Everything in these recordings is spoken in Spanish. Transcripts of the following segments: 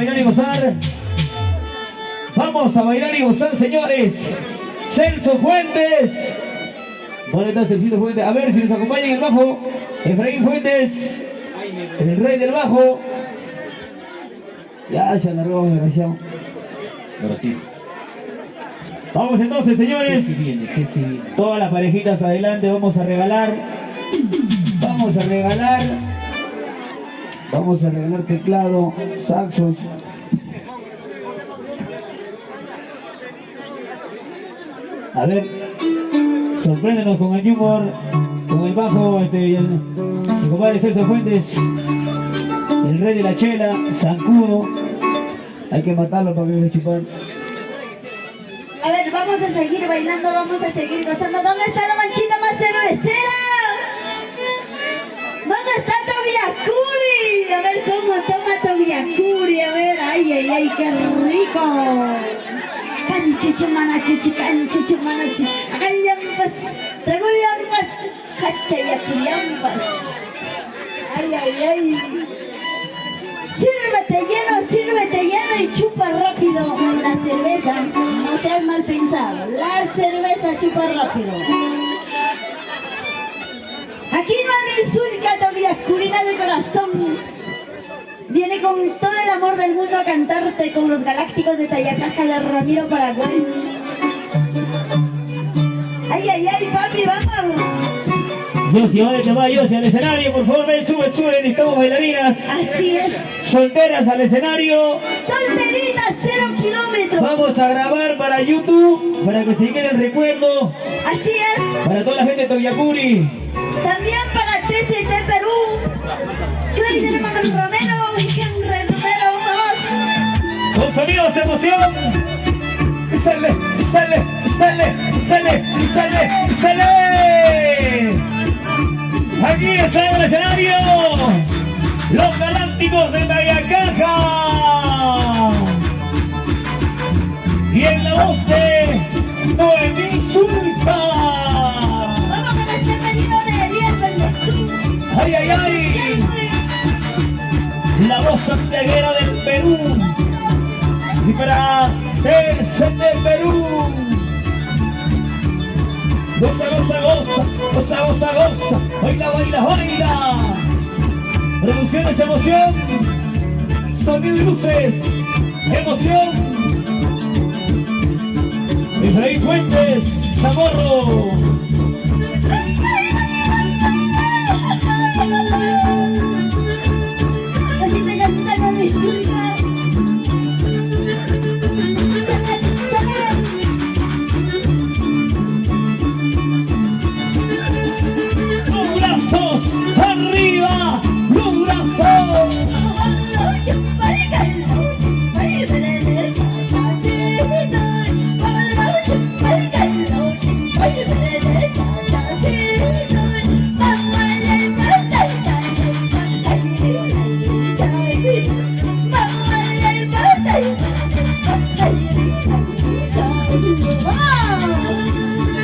bailar y gozar. Vamos a bailar y gozar, señores. Celso Fuentes. ¿Dónde está Celso Fuentes? A ver si nos acompaña en el bajo. Efraín Fuentes, el rey del bajo. Ya se alargó, desgraciado. Ahora sí. Vamos entonces, señores. ¿Qué se viene? ¿Qué se viene? Todas las parejitas adelante, vamos a regalar. Vamos a regalar. Vamos a regalar teclado, saxos. A ver, sorpréndenos con el humor, con el bajo, mi compadre Celso Fuentes, el rey de la chela, zancudo. Hay que matarlo para que venga a chupar. A ver, vamos a seguir bailando, vamos a seguir gozando. ¿Dónde está la manchita más cervecera? ¿Dónde está Tobiacuri? A ver cómo toma Tobiacuri, a ver, ay, ay, ay, qué rico. Canchichi manachichi, canchichi manachichi, ayampas, tragullampas, hachayapuyampas. Ay, ay, ay. Sírvete lleno y chupa rápido la cerveza. No seas mal pensado, la cerveza chupa rápido. Aquí no hay insulta, Tobiacuri, de corazón. Viene con todo el amor del mundo a cantarte con los galácticos de Tayacaja de Ramiro, Paraguay. Ay, ay, ay, papi, vamos. Yossi, ¿dónde te va Yossi al escenario? Por favor, ven, sube, necesitamos bailarinas. Así es. Solteras al escenario. Solteritas, 0 kilómetros. Vamos a grabar para YouTube, para que se quede el recuerdo. Así es. Para toda la gente de Tobiacuri. También para TCT Perú. Clayder Manuel Romero, Henry Romero, vamos. Con sonidos, emoción. Sale. Aquí está en el escenario. Los galácticos de Tayacaja. Y en la voz de Noemí Zulca. Vamos con este pedido de Elías Valdezú. Ay, ay, ay. La voz santiaguera del Perú. Y para TCT Perú. Goza. Baila. Producciones, emoción. Sonido y luces. Emoción. Efraín Fuentes, Chamorro. Así te cantan mis hijas. Los brazos arriba, los brazos.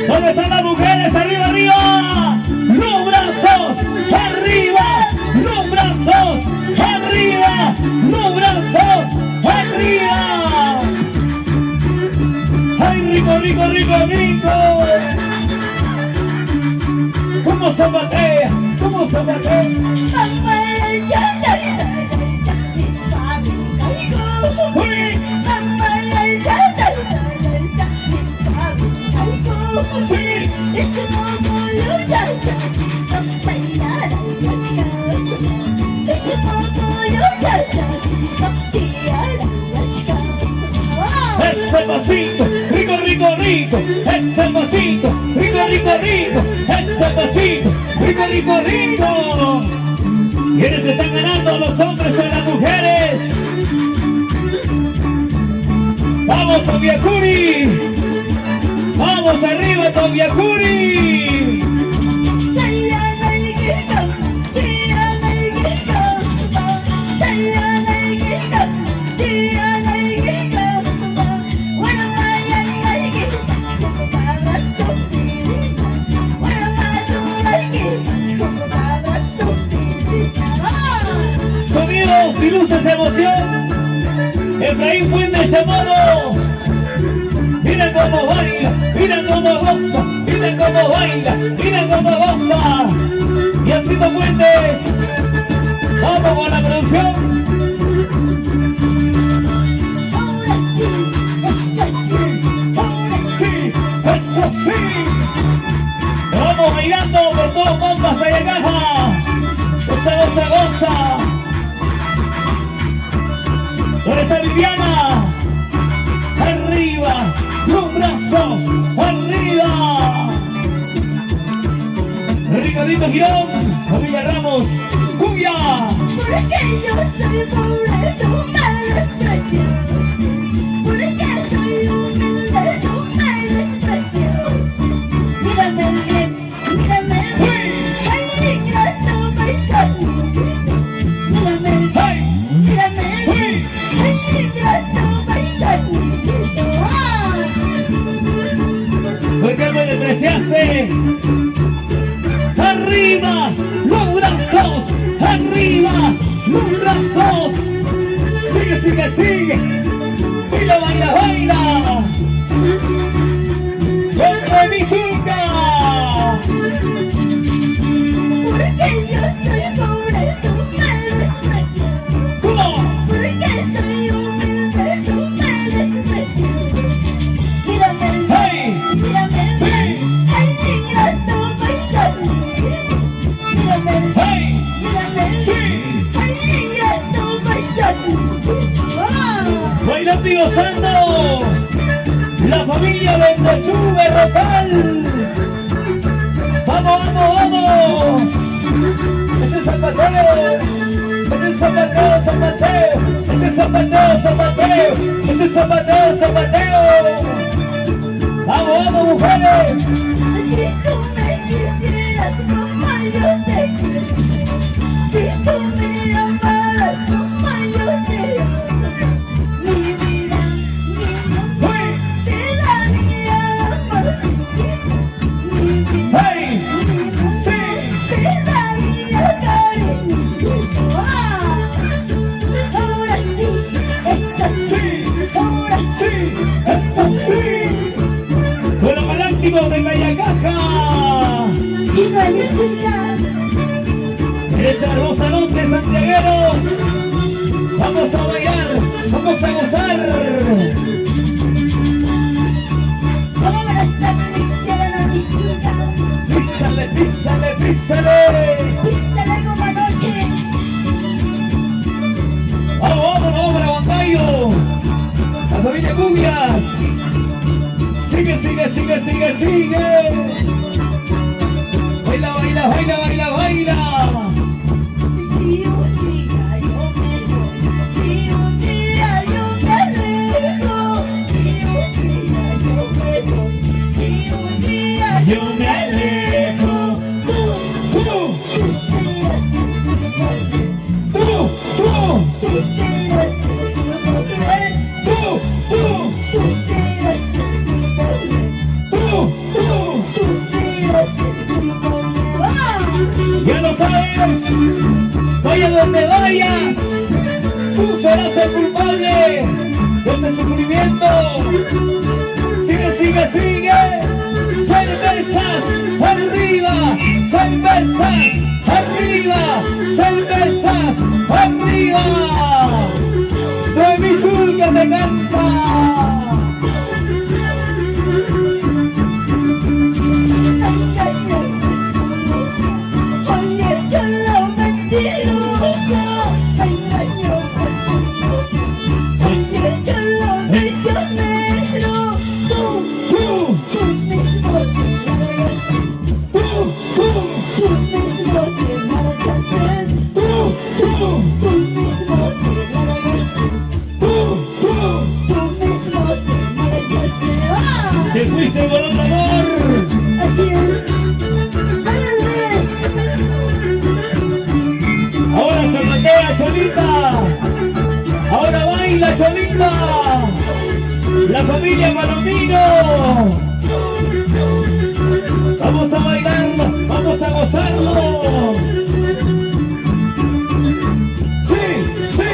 ¿Dónde están las mujeres? ¡Arriba! ¡Los brazos! ¡Arriba! ¡Los brazos! ¡Arriba! ¡Los brazos! ¡Arriba! ¡Ay, rico! ¿Cómo se batea? Ese pasito, rico, ese pasito, rico, ese pasito, rico. ¿Quiénes están ganando, los hombres o las mujeres? ¡Vamos, Tobiacuri! ¡Vamos arriba, Tobiacuri! Sonidos y luces, emoción. Efraín Fuentes Chamorro. Miren cómo baila, miren cómo goza, miren cómo baila, miren cómo goza. Y Alcito Fuentes. Vamos con la producción. ¡Eso sí! Nos vamos bailando por todos Pampas de Caja. Goza, goza, goza. ¿Dónde está Viviana? Arriba, los brazos, arriba. Ricardito Girón, familia Ramos, cumbia. Porque yo soy pobre, tú me desprecias. Porque soy humilde, tú me desprecias. Mírame bien, mírame bien. Ay, ingrato paisano. Mírame bien, mírame bien. Ay, ingrato paisano. ¿Por qué me despreciaste? Arriba, los brazos, arriba, los brazos. Sigue, sigue, sigue. Baila, baila, baila. ¡Entre mi Zulka! Porque yo soy pobre, tú me desprecias. ¿Cómo? Porque soy humilde, tú me desprecias. Mírame bien, ¡Hey! mírame bien. Ay, ingrato paisano. Mírame bien, ¡Hey! mírame ¡Sí! bien. Ay, ingrato paisano. Bailando y gozando. La familia Bendezú Berrocal. ¡Vamos, vamos, vamos! ¡Ese es San Mateo! ¡Ese es San Mateo, San Mateo! ¡Ese es San Mateo, San Mateo! ¡Ese es San Mateo, San Mateo! ¡Vamos, vamos, mujeres! Si tú me quisieras como yo te quiero, si tú me amaras como yo te amo, mi vida, mi mundo, te daría por siempre. Mi vida, ¡Hey! mi mundo, ¡Sí! te daría cariño. Ahora sí, es así, ¡Sí! ahora sí. ¡Sí! ¡Eso sí! ¡Con los galácticos de Callacaja! Y no hay necesidad. En esta hermosa noche, santiagueros, vamos a bailar, vamos a gozar. Ahora está felicidad a la visita. Písale, písale, písale. Pístale como anoche. Vamos, vamos, vamos, Brabantayo. La familia Cumbias. Sigue, sigue, sigue, sigue, sigue. Baila, baila, baila, baila, baila. Si un día yo me voy, si un día yo me alejo, si un día yo me voy, si un día Yo me alejo. tú serás mi mujer, Tú tú serás mi mujer, tú serás mi mujer, tú serás mi mujer. ya lo sabes. Vaya donde vayas, tú serás el culpable de este sufrimiento. Sigue, sigue, sigue. Cervezas arriba, cervezas arriba, cervezas arriba. De mi Zulka te canta. Te fuiste por otro amor. Así es. Ahora se patea Cholita. Ahora baila Cholita. La familia Palomino. Vamos a bailarlo, vamos a gozarlo. Sí, sí.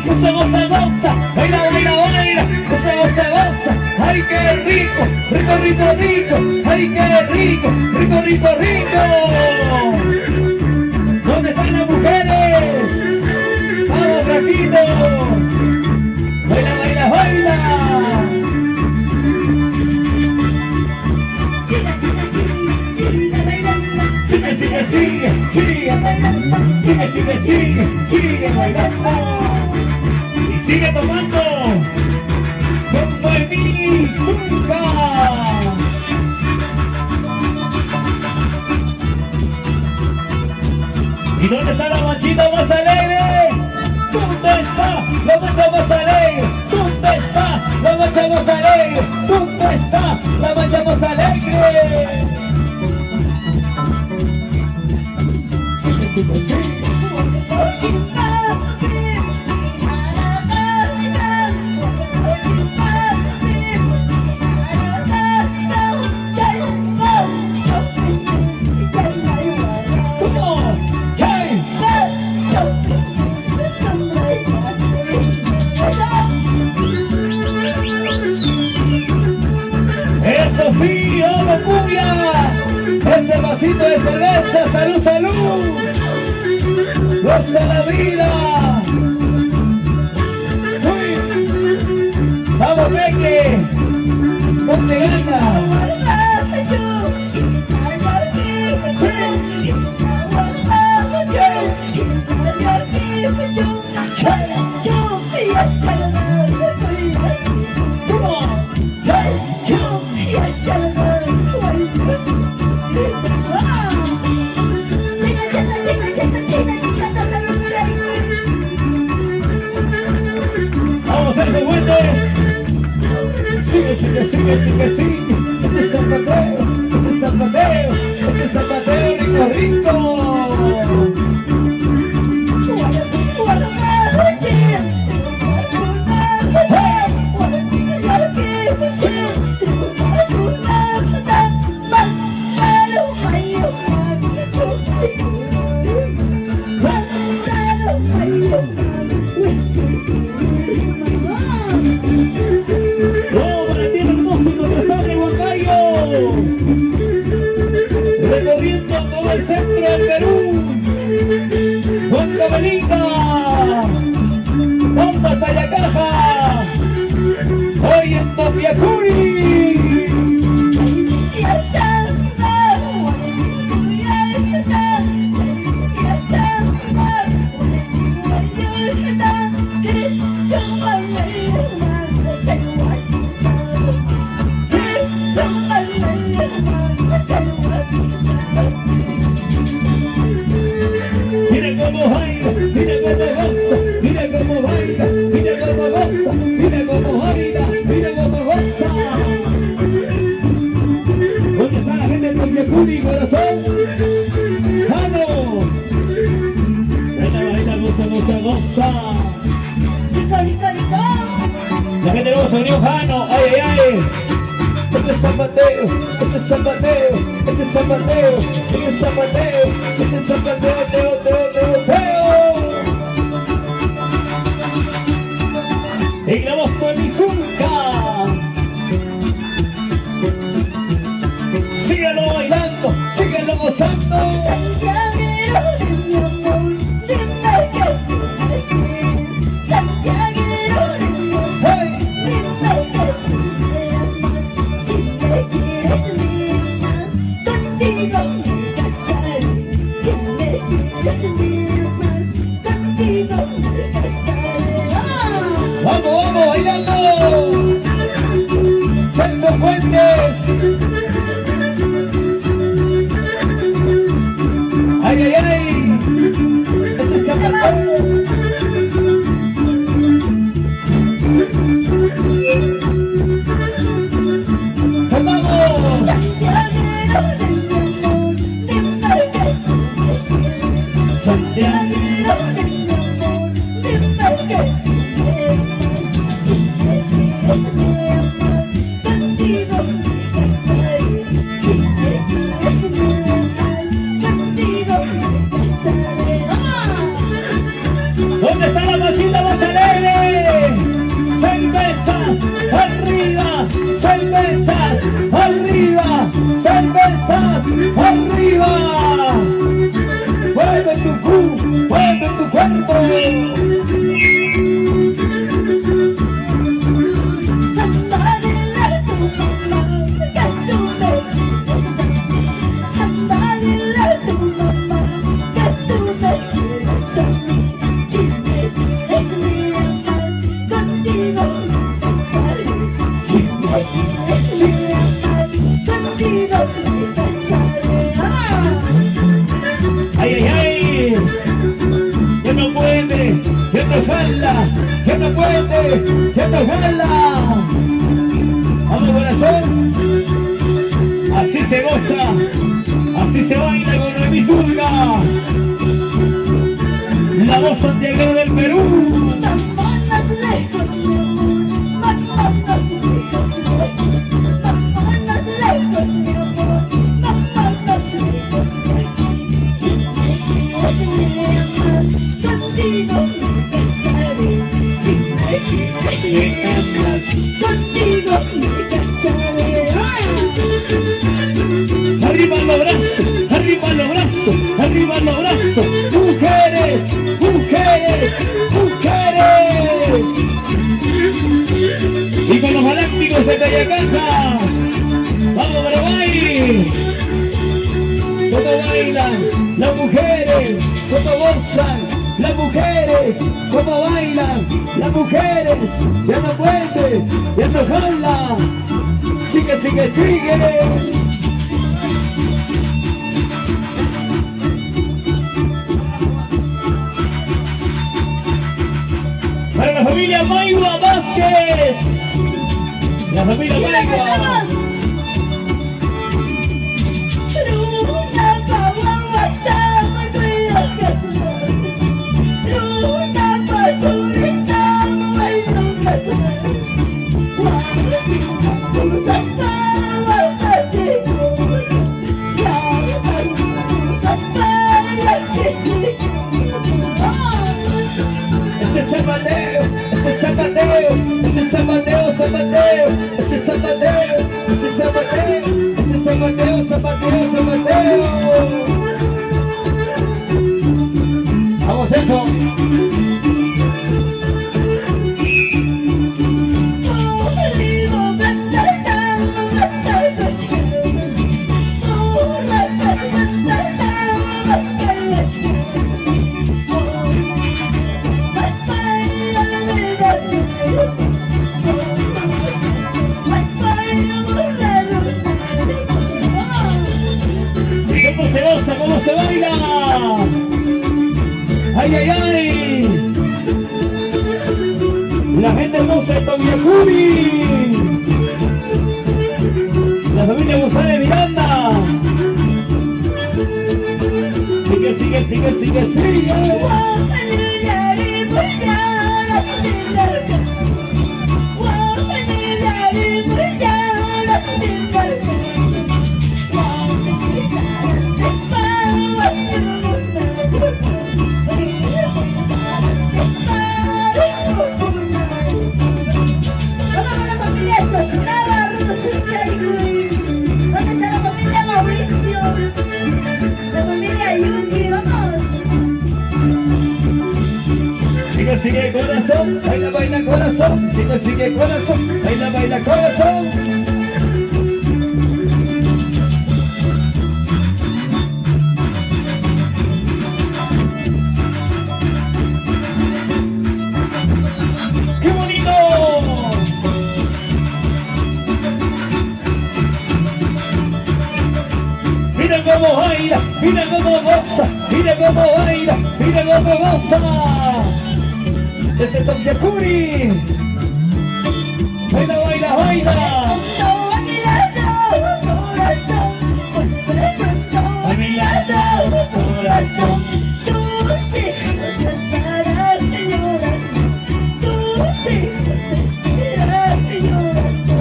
goza, goza, goza, baila, baila, baila, goza, goza, goza, ay qué rico, rico, rico, rico, ay qué rico, rico, rico, rico. ¿Dónde están las mujeres? Vamos, Raquito, baila, baila, baila. Sigue, sigue, sigue, sigue bailando, sigue, sigue, sigue, sigue bailando y sigue tomando como el mini Zunca. ¿Y dónde está la manchita más alegre? ¿Dónde está la mancha más alegre? ¿Dónde está la mancha más alegre? ¿Dónde está la mancha más alegre? Eso sí, vamos cumbia, ese vasito de cerveza, salud, salud, goza la vida. Uy. Vamos, Peque, ponte gana. Vamos a ser buenos. Sigue, sigue, sigue, sigue, sigue. Ese es zapateo, ese es zapateo, ese es zapateo rico, rico. Recorriendo todo el centro del Perú, con Cabelita, Bomba Tayacaja, hoy en Topiacuri. Mira cómo baila, mira cómo goza, mira cómo baila, mira cómo goza, mira cómo baila, mira cómo goza. ¿Dónde está la gente de Topiacuri, corazón? ¡Vamos! Baila, baila, goza, goza, goza. Rico, rico, rico. La gente luego se unió Jano, ay, ay, ay. Ese es zapateo, ese es zapateo, ese es zapateo, ese es zapateo, ese es zapateo, teo, teo, teo, teo. Y la voz de mi Zunca. Síguelo bailando, síguelo gozando. Santiaguero de mi amor, dime que tú me quieres. Santiaguero de mi amor, Hey. dime que tú me amas. Si me quieres más, contigo me casaré. Si me quieres más, contigo me casaré. Vamos, vamos, bailando. Celso Fuentes. Ay, ay, ay. Ese es zapateo. ¡Vamos! Santiaguero de mi amor, dime que tú me quieres. Santiaguero de mi amor, dime que tú me amas. Si me quieres me amas, contigo me casaré. que no jala, que no puede, que no jala. Vamos corazón, así se goza, así se baila con Noemí Zurga, la voz santiaguera del Perú. Vámonos lejos, mi amor, vámonos lejos, vámonos lejos, mi amor, vámonos lejos de aquí. Si me quieres amar, contigo me casaré. Si me quieres amar, contigo me casaré. Arriba los brazos, arriba los brazos, arriba los brazos. Mujeres, mujeres, mujeres. Y con los galácticos de Tayacanta. Vamos Paraguay. Cómo bailan las mujeres, cómo gozan las mujeres, cómo bailan las mujeres. Ya no puede, ya no jala. Sigue, sigue, sigue. Para la familia Maigua Vázquez. La familia Maigua. Ese zapateo, ese zapateo, ese zapateo, zapateo, ese zapateo, ese zapateo, ese zapateo, zapateo, zapateo. Vamos eso. ¿Cómo se goza? ¿Cómo se baila? ¡Ay, ay, ay! La gente hermosa de Tobiacuri. La familia González Miranda. Sigue, sigue, sigue, sigue, sigue. Sigue, sigue corazón, baila, baila corazón, sigue, sigue corazón, baila, baila corazón. ¡Qué bonito! Mira cómo baila, mira cómo goza, mira cómo baila, mira cómo goza. Desde Tobiacuri. Baila, baila, baila. A mi lado, corazón. Tus hijos estarán llorando, tus hijos estarán llorando.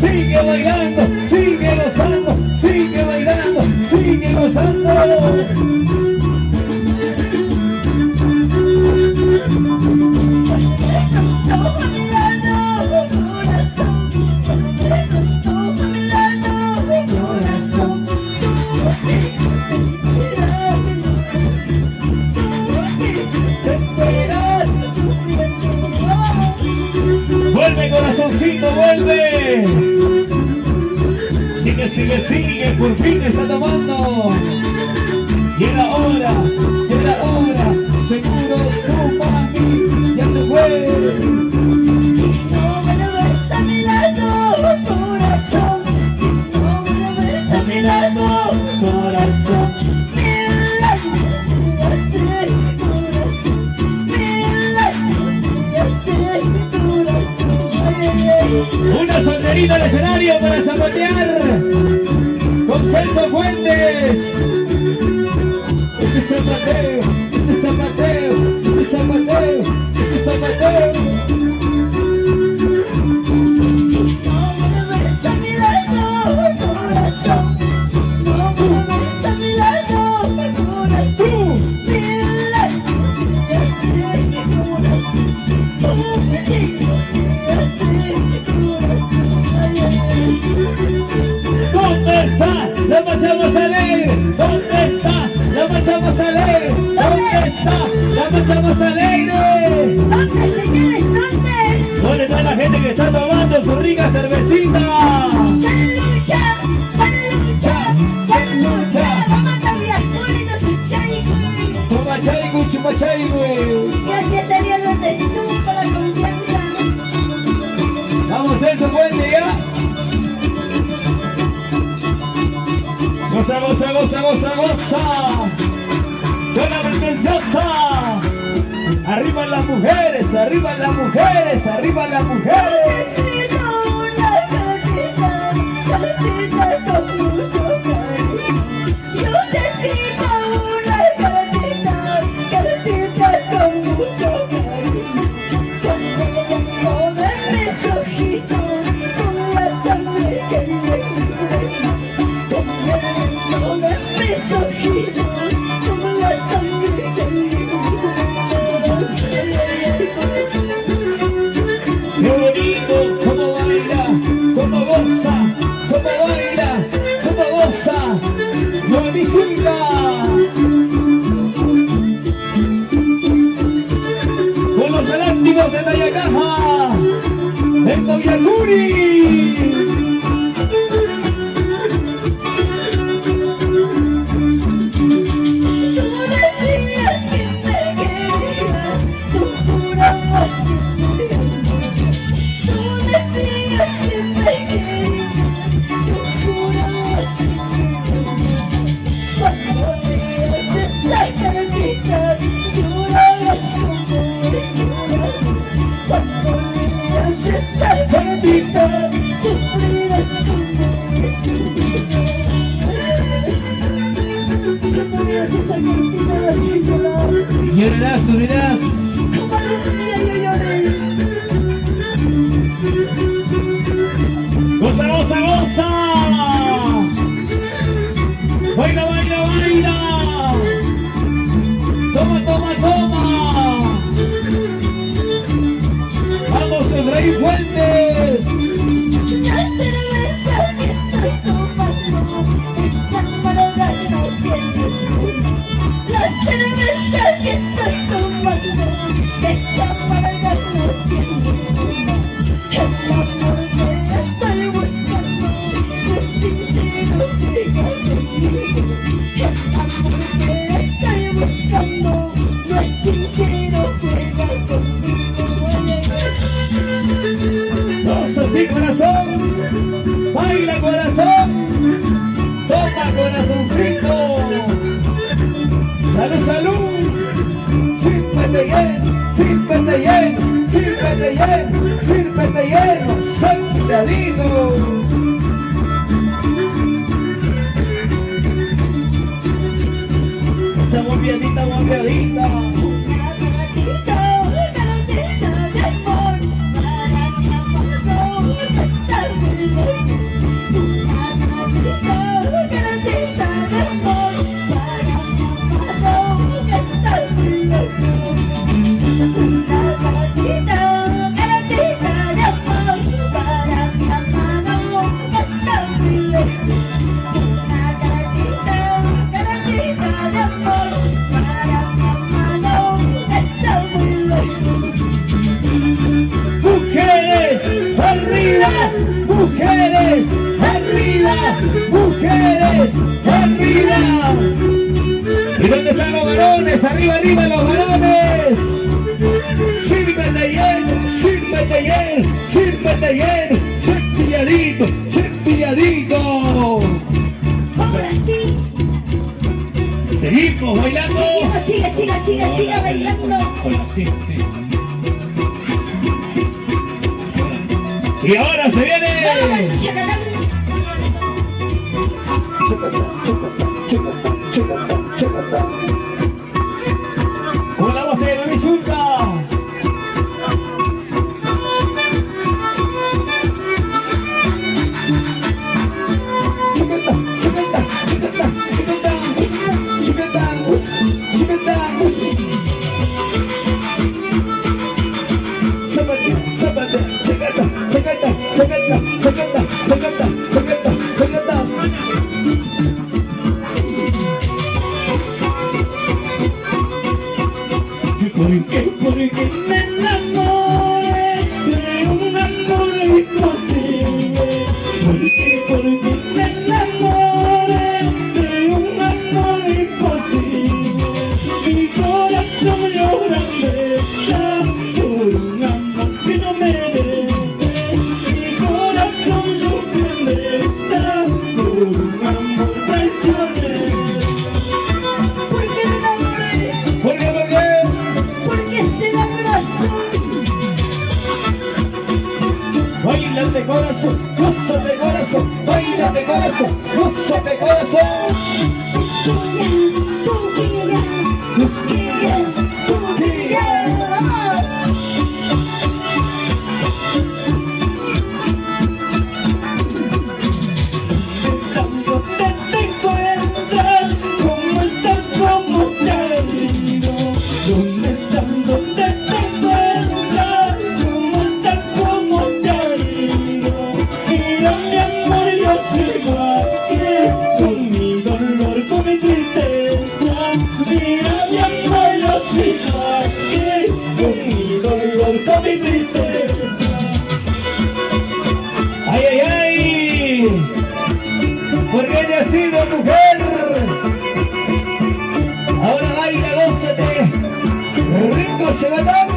Sigue bailando, sigue gozando, sigue bailando, sigue gozando. Vuelve corazoncito, vuelve. Sigue, sigue, sigue, por fin está tomando. Y era hora, seguro tu mami ya se fue. Si no me lo ves a mi lado, corazón, si no me lo ves a mi lado, Corazón. invito al escenario para zapatear con Celso Fuentes. Ese zapateo, ese zapateo, ese zapateo, ese zapateo. ¿Dónde está la marcha más alegre? ¿Dónde está la marcha más alegre? ¿Dónde está la marcha más alegre? ¿Dónde, señores? ¿Dónde? ¿Dónde está la gente que está tomando su rica cervecita? ¡Salucha! ¡Salucha! ¡Salucha! Vamos todavía, Juli, no se chaico. Toma chaico, chupa chaico. Gracias a Dios donde supo la confianza. Vamos, Celso Fuentes, ya. Goza, goza, goza, goza, goza. Con la pretenciosa. Arriba las mujeres, arriba las mujeres, arriba las mujeres. Qué bonito, cómo baila, cómo goza, cómo baila, cómo goza. Nuevísima. Con los galácticos de Tayacaja, en Coyacuri. Llorarás, llorarás. Goza, goza, goza. Baila, baila, baila. Toma, toma, toma. Vamos, Efraín Fuentes. La cerveza que estoy tomando es amarga, no tiene escudo. La cerveza que estoy tomando es amarga, no tiene escudo. El amor que estoy buscando no es sincero, juega conmigo. El amor que estoy buscando no es sincero, juega conmigo. Goza, sí, corazón. Baila, corazón. Toma, corazoncito. Salud, salud. Sírvete lleno, sírvete lleno, sírvete lleno, sírvete lleno. Santadito. Esa bombeadita, bombeadita. Mujeres, arriba, mujeres, arriba. ¿Y dónde están los varones? Arriba, arriba los varones. Sírvete lleno, sírvete lleno, sírvete lleno. Cepilladito, cepilladito. Ahora sí. Seguimos bailando. Siga bailando. Bueno, sí, sí. Y ahora se viene. Con la voz de Mami Zulka. Porque me enamoré de un amor imposible. Porque me enamoré de un amor imposible. Mi corazón llora por un amor que no merece. Mi corazón sufre por un amor traicionero. Porque me enamoré. Porque se da corazón. Baila de corazón, goza de corazón, baila de corazón, goza de corazón. Cuando te encuentras, ¿cómo estás? ¿Cómo te ha ido? ¿Dónde estás? ¿Dónde te encuentras? ¿Cómo estás? ¿Cómo te ha ido? Mira mi amor, yo sigo aquí, con mi dolor, con mi tristeza. Mira mi amor, yo sigo aquí, con mi dolor, con mi tristeza. ¡Ay, ay, ay! Porque ella ha sido mujer. Ahora baila, gózate. Rico Segatán.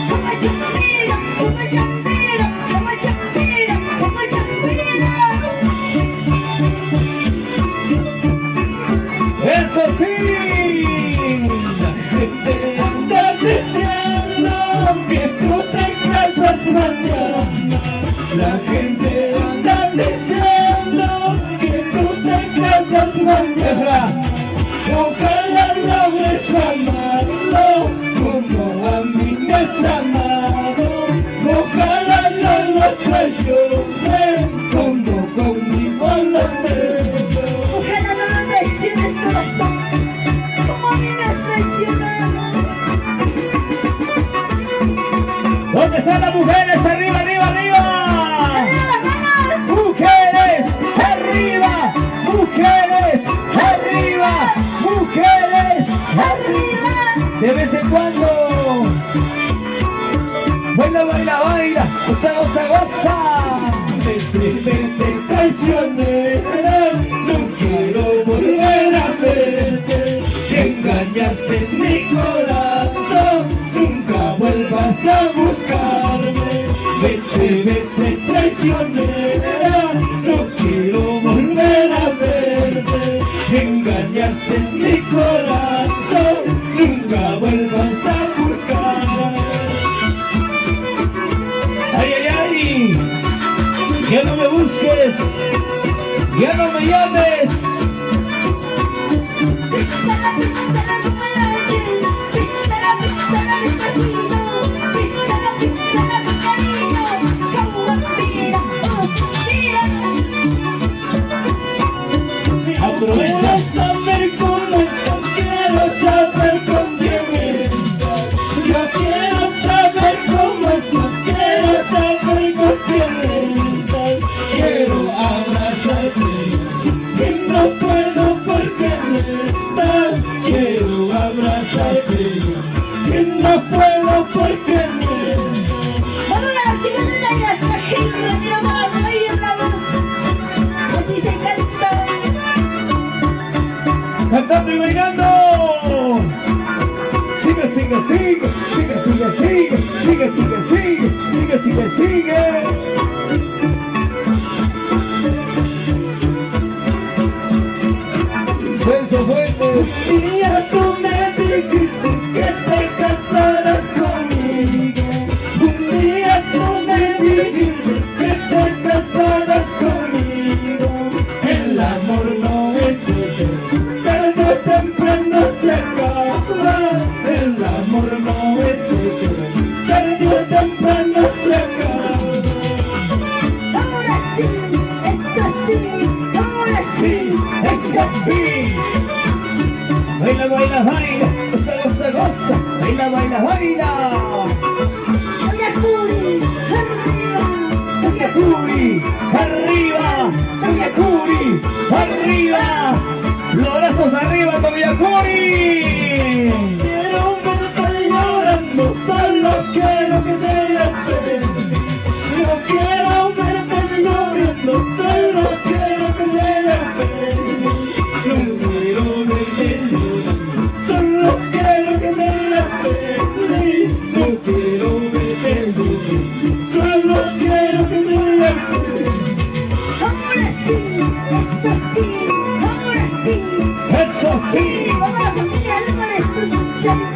Como champira, como champira, como champira, como champira. Eso sí. La gente anda diciendo que tú te casas mañana. La gente anda diciendo que tú te casas mañana. Ojalá logres amarlo como a mí me has amado. Ojalá no lo traiciones como conmigo lo tengo. Ojalá no lo traiciones, corazón, como a mí me has traicionado. ¿Dónde están las mujeres? ¡Arriba, arriba, arriba! ¡Mujeres! ¡Arriba! ¡Mujeres! ¡Arriba! ¡Mujeres! ¡Arriba! De vez en cuando. Baila, baila, baila. Goza, goza, goza. Te traicionera. No quiero volver a verte. Engañaste mi corazón. Nunca vuelvas a buscarme. Vete, vete, traicionera. No quiero volver a verte. Engañaste mi corazón. Nunca vuelvas a buscarme. Ay, ay, ay. Ya no me busques. Ya no me llames. Aprovecha. Quiero saber cómo estás, quiero saber con quién estás. Yo quiero saber cómo estás, quiero saber con quién estás. Quiero abrazarte y no puedo porque no estás. Quiero abrazarte y no puedo porque no estás. Vamos a la chica de la gente, mira para reír la voz. Así se canta. Cantando y bailando. Sigue, sigue, sigue, sigue, sigue, sigue, sigue, sigue, sigue, sigue, sigue, sigue. Celso Fuentes. Un día tú me dijiste que te casarás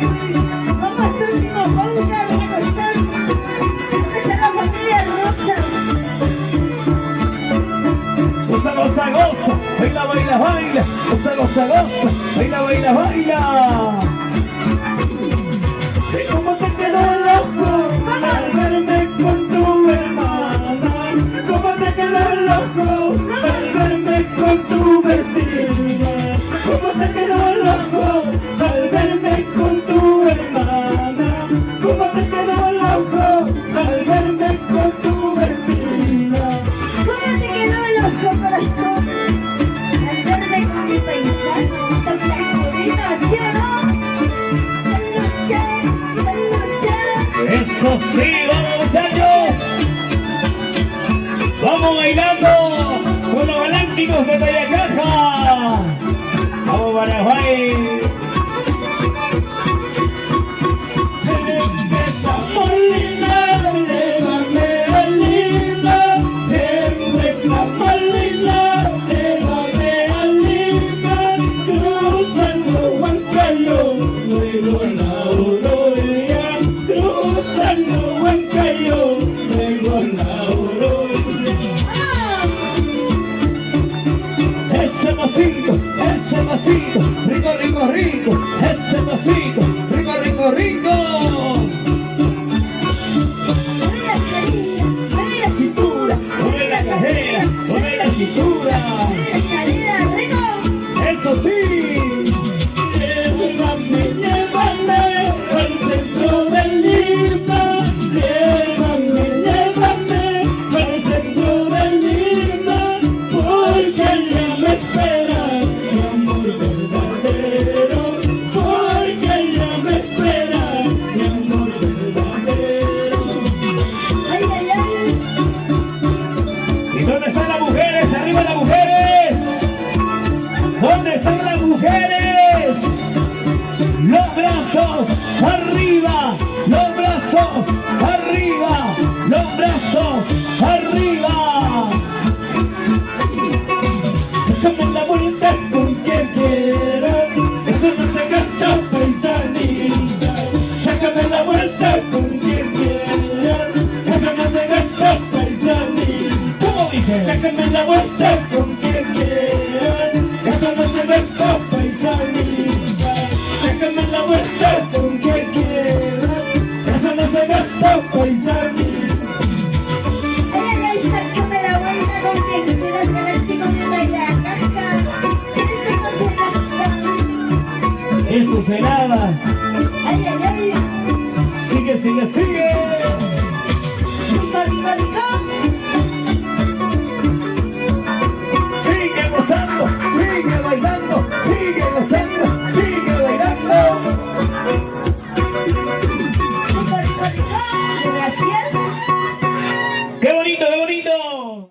Vamos a último podcast, vamos a estar. ¿Dónde está la familia Rosas? Goza, goza, goza, baila, baila, baila. Goza, goza, goza, baila, baila, baila. ¿Cómo te quedó el ojo al verme con tu hermana? ¿Cómo te quedó el ojo al verme con tu vecina? ¿Cómo te quedó el ojo al verme con tu hermana? ¿Cómo te quedó el ojo al verme con tu vecina? ¿Cómo te quedó el ojo, corazón? Al verme con mi paisano, tan sacorino, ¿sí o no? Eso sí, vamos muchachos. Vamos bailando con los galácticos de Tayacaja. Vamos Paraguay. Empezamos linda, llévame linda. Empezamos linda, llévame linda. Cruzando Huancayo, luego la Aurora. Cruzando Huancayo, luego la Aurora. Ese masito, rico, rico, rico. Ese masito, rico, rico, rico. Mueve la cintura, Mueve la cadera, mueve la cintura. mueve la cadera, rico. Eso sí. Llévame, llévame al centro del Lima. Llévame, llévame al centro del Lima. Porque allá me espera mi amor verdadero. Porque allá me espera mi amor verdadero. Ay, ay, ay. ¿Y dónde están las mujeres? ¡Arriba las mujeres! ¿Dónde están las mujeres? Los brazos arriba, los brazos arriba, los brazos arriba. Sácame la vuelta con quien quieras, eso no se gasta paisanita. Sácame la vuelta con quien quieras, eso no se gasta paisanita. ¿Cómo dice? Sácame la vuelta con quien quieras, eso no se gasta paisanita. Sácame la vuelta con quien quieras, eso no se gasta paisanita. Ay, ay, ay, sácame la vuelta con quien quieras, a ver si comienza la casca. Eso no se gasta. Eso se lava. Ay, ay, ay. Sigue, sigue, sigue.